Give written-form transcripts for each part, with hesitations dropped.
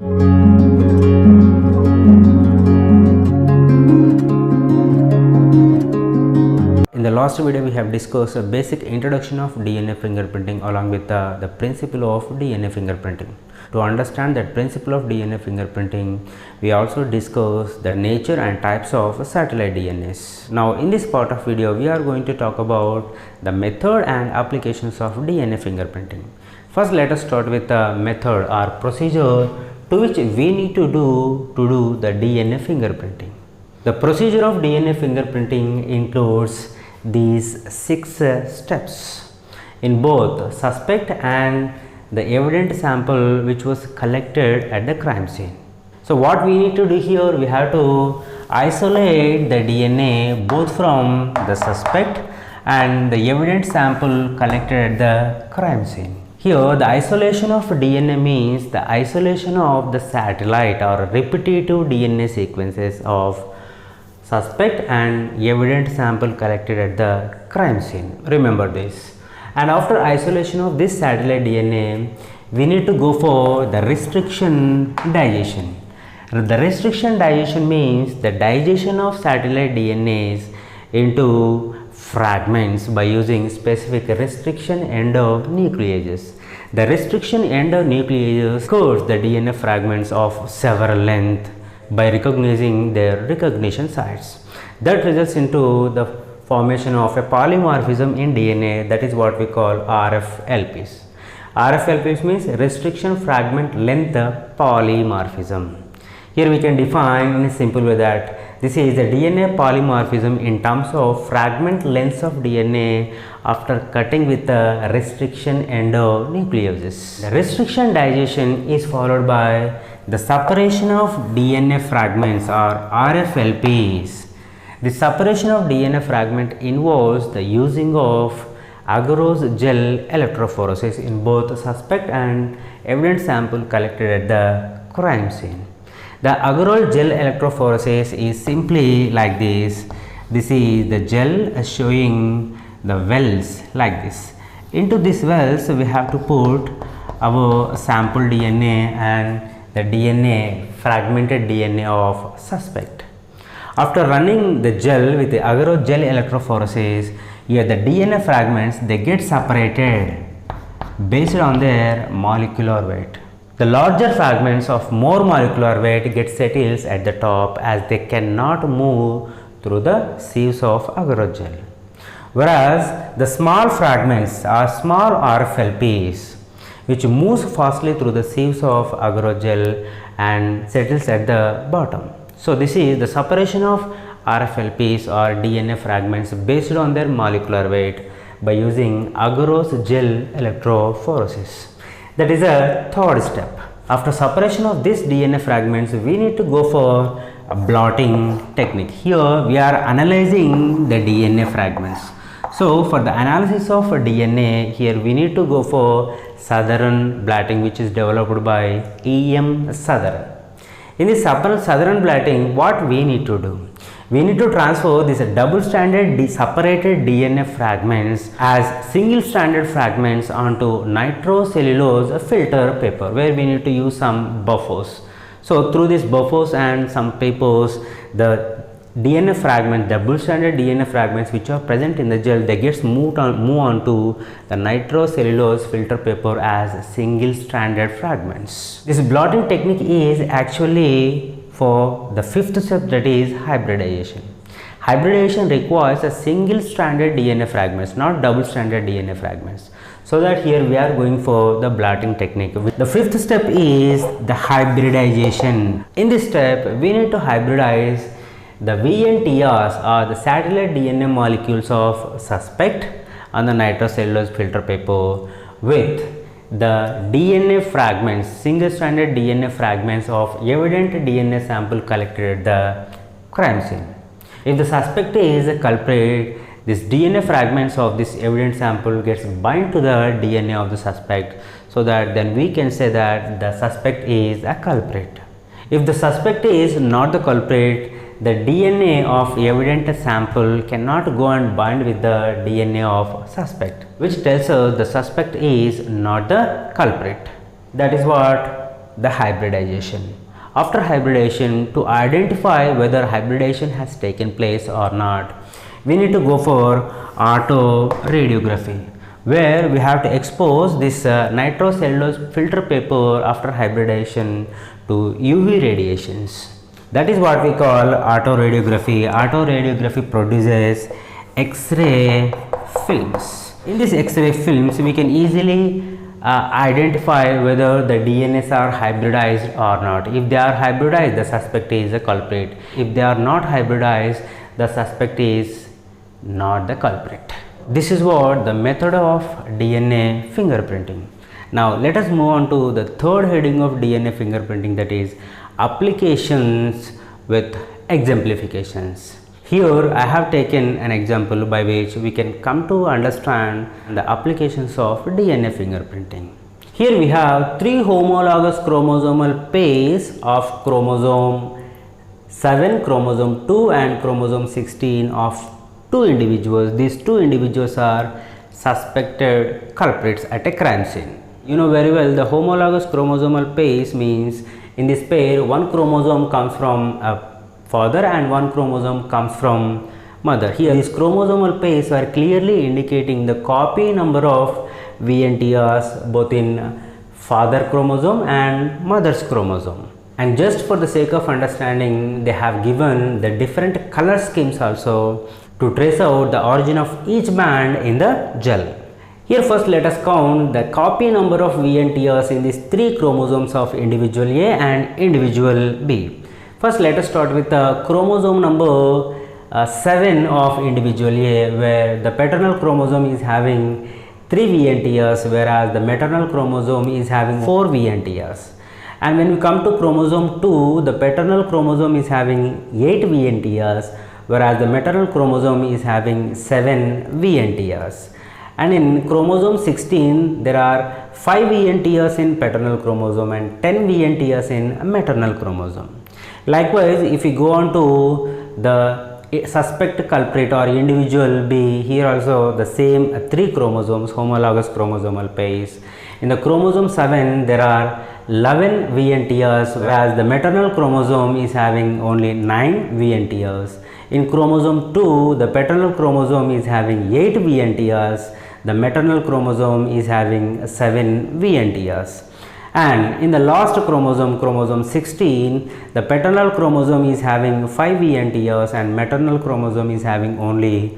In the last video, we have discussed a basic introduction of DNA fingerprinting along with the principle of DNA fingerprinting. To understand that principle of DNA fingerprinting, we also discussed the nature and types of satellite DNAs. Now, in this part of video, we are going to talk about the method and applications of DNA fingerprinting. First, let us start with the method or procedure to which we need to do the DNA fingerprinting. The procedure of DNA fingerprinting includes these 6 steps in both suspect and the evident sample which was collected at the crime scene. So, what we need to do here, we have to isolate the DNA both from the suspect and the evident sample collected at the crime scene. Here, the isolation of DNA means the isolation of the satellite or repetitive DNA sequences of suspect and evident sample collected at the crime scene. Remember this. And after isolation of this satellite DNA, we need to go for the restriction digestion. The restriction digestion means the digestion of satellite DNAs into fragments by using specific restriction endonucleases. The restriction endonucleases cuts the DNA fragments of several lengths by recognizing their recognition sites. That results into the formation of a polymorphism in DNA, that is what we call RFLPs. RFLPs means restriction fragment length polymorphism. Here we can define in a simple way that this is a DNA polymorphism in terms of fragment lengths of DNA after cutting with the restriction endonucleases. The restriction digestion is followed by the separation of DNA fragments or RFLPs. The separation of DNA fragment involves the using of agarose gel electrophoresis in both suspect and evident sample collected at the crime scene. The agarose gel electrophoresis is simply like this. This is the gel showing the wells like this. Into these wells, we have to put our sample DNA and the DNA, fragmented DNA of suspect. After running the gel with the agarose gel electrophoresis, here the DNA fragments, they get separated based on their molecular weight. The larger fragments of more molecular weight get settles at the top as they cannot move through the sieves of agarose gel. Whereas the small fragments are small RFLPs which moves fastly through the sieves of agarose gel and settles at the bottom. So, this is the separation of RFLPs or DNA fragments based on their molecular weight by using agarose gel electrophoresis. That is a third step. After separation of these DNA fragments, we need to go for a blotting technique. Here we are analyzing the DNA fragments. So, for the analysis of DNA, here we need to go for Southern blotting, which is developed by E.M. Southern. In this Southern blotting, what we need to do? We need to transfer these double stranded separated DNA fragments as single stranded fragments onto nitrocellulose filter paper, where we need to use some buffers. So, through these buffers and some papers, the DNA fragment, double stranded DNA fragments which are present in the gel, they gets move on to the nitrocellulose filter paper as single stranded fragments. This blotting technique is actually for the 5th step, that is hybridization. Hybridization requires a single stranded DNA fragments, not double stranded DNA fragments. So that here we are going for the blotting technique. The 5th step is the hybridization. In this step, we need to hybridize the VNTRs or the satellite DNA molecules of suspect on the nitrocellulose filter paper with the DNA fragments, single stranded DNA fragments of evident DNA sample collected at the crime scene. If the suspect is a culprit, this DNA fragments of this evident sample gets bind to the DNA of the suspect, so that then we can say that the suspect is a culprit. If the suspect is not the culprit, the DNA of evident sample cannot go and bind with the DNA of suspect, which tells us the suspect is not the culprit. That is what the hybridization. After hybridization, to identify whether hybridization has taken place or not, we need to go for autoradiography, where we have to expose this nitrocellulose filter paper after hybridization to UV radiations. That is what we call autoradiography. Autoradiography produces X-ray films. In these X-ray films, we can easily identify whether the DNAs are hybridized or not. If they are hybridized, the suspect is a culprit. If they are not hybridized, the suspect is not the culprit. This is what the method of DNA fingerprinting. Now let us move on to the third heading of DNA fingerprinting, that is applications with exemplifications. Here I have taken an example by which we can come to understand the applications of DNA fingerprinting. Here we have three homologous chromosomal pairs of chromosome 7, chromosome 2 and chromosome 16 of two individuals. These two individuals are suspected culprits at a crime scene. You know very well, the homologous chromosomal pairs means in this pair one chromosome comes from a father and one chromosome comes from mother. Here these chromosomal pairs are clearly indicating the copy number of VNTRs both in father chromosome and mother's chromosome. And just for the sake of understanding, they have given the different color schemes also to trace out the origin of each band in the gel. Here first let us count the copy number of VNTRs in these three chromosomes of individual A and individual B. First let us start with the chromosome number 7 of individual A, where the paternal chromosome is having 3 VNTRs, whereas the maternal chromosome is having 4 VNTRs. And when we come to chromosome 2, the paternal chromosome is having 8 VNTRs, whereas the maternal chromosome is having 7 VNTRs. And in chromosome 16, there are 5 VNTRs in paternal chromosome and 10 VNTRs in maternal chromosome. Likewise, if we go on to the suspect culprit or individual B, here also the same 3 chromosomes, homologous chromosomal pairs. In the chromosome 7, there are 11 VNTRs, whereas the maternal chromosome is having only 9 VNTRs. In chromosome 2, the paternal chromosome is having 8 VNTRs, the maternal chromosome is having 7 VNTRs. And in the last chromosome, chromosome 16, the paternal chromosome is having 5 VNTRs and maternal chromosome is having only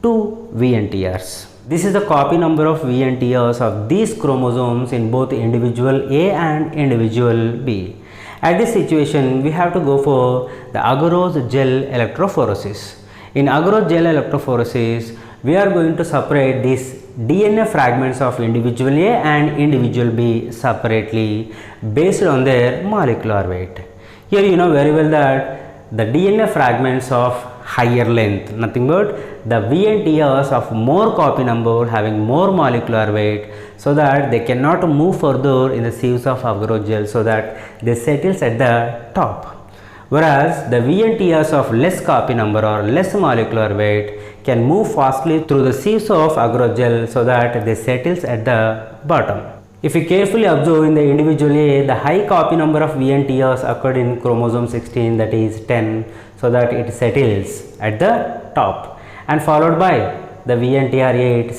2 VNTRs. This is the copy number of VNTRs of these chromosomes in both individual A and individual B. At this situation, we have to go for the agarose gel electrophoresis. In agarose gel electrophoresis, we are going to separate these DNA fragments of individual A and individual B separately based on their molecular weight. Here you know very well that the DNA fragments of higher length, nothing but the VNTRs of more copy number having more molecular weight, so that they cannot move further in the sieves of agarose gel, so that they settles at the top. Whereas the VNTRs of less copy number or less molecular weight can move fastly through the sieves of agarose gel, so that they settles at the bottom. If you carefully observe in the individual A, the high copy number of VNTRs occurred in chromosome 16, that is 10, so that it settles at the top, and followed by the VNTR 8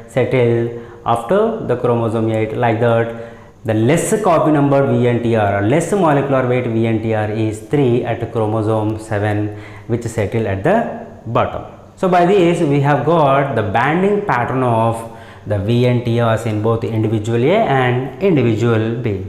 settle after the chromosome 8. Like that, the less copy number VNTR or less molecular weight VNTR is 3 at chromosome 7, which settle at the bottom. So by this we have got the banding pattern of the VNTRs in both individual A and individual B.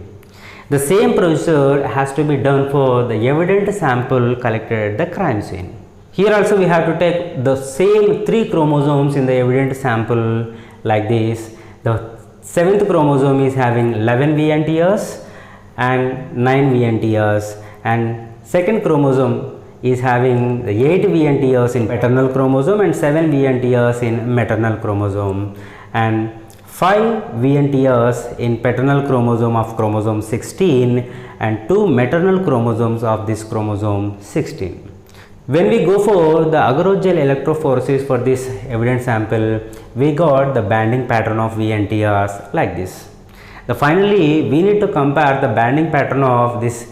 The same procedure has to be done for the evident sample collected at the crime scene. Here also we have to take the same 3 chromosomes in the evident sample like this. The 7th chromosome is having 11 VNTRs and 9 VNTRs, and 2nd chromosome is having the 8 VNTRs in paternal chromosome and 7 VNTRs in maternal chromosome, and 5 VNTRs in paternal chromosome of chromosome 16 and 2 maternal chromosomes of this chromosome 16. When we go for the agarose gel electrophoresis for this evidence sample, we got the banding pattern of VNTRs like this. Finally, we need to compare the banding pattern of this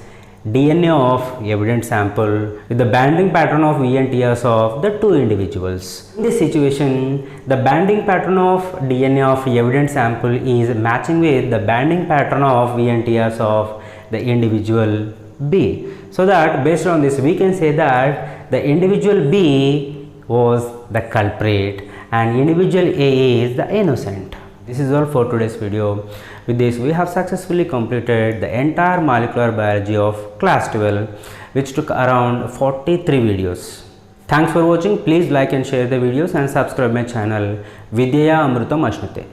DNA of evidence sample with the banding pattern of VNTRs of the two individuals. In this situation, the banding pattern of DNA of evidence sample is matching with the banding pattern of VNTRs of the individual B. So that based on this, we can say that the individual B was the culprit and individual A is the innocent. This is all for today's video. With this, we have successfully completed the entire molecular biology of class 12, which took around 43 videos. Thanks for watching. Please like and share the videos and subscribe my channel Vidyaya Amrutam Ashnute.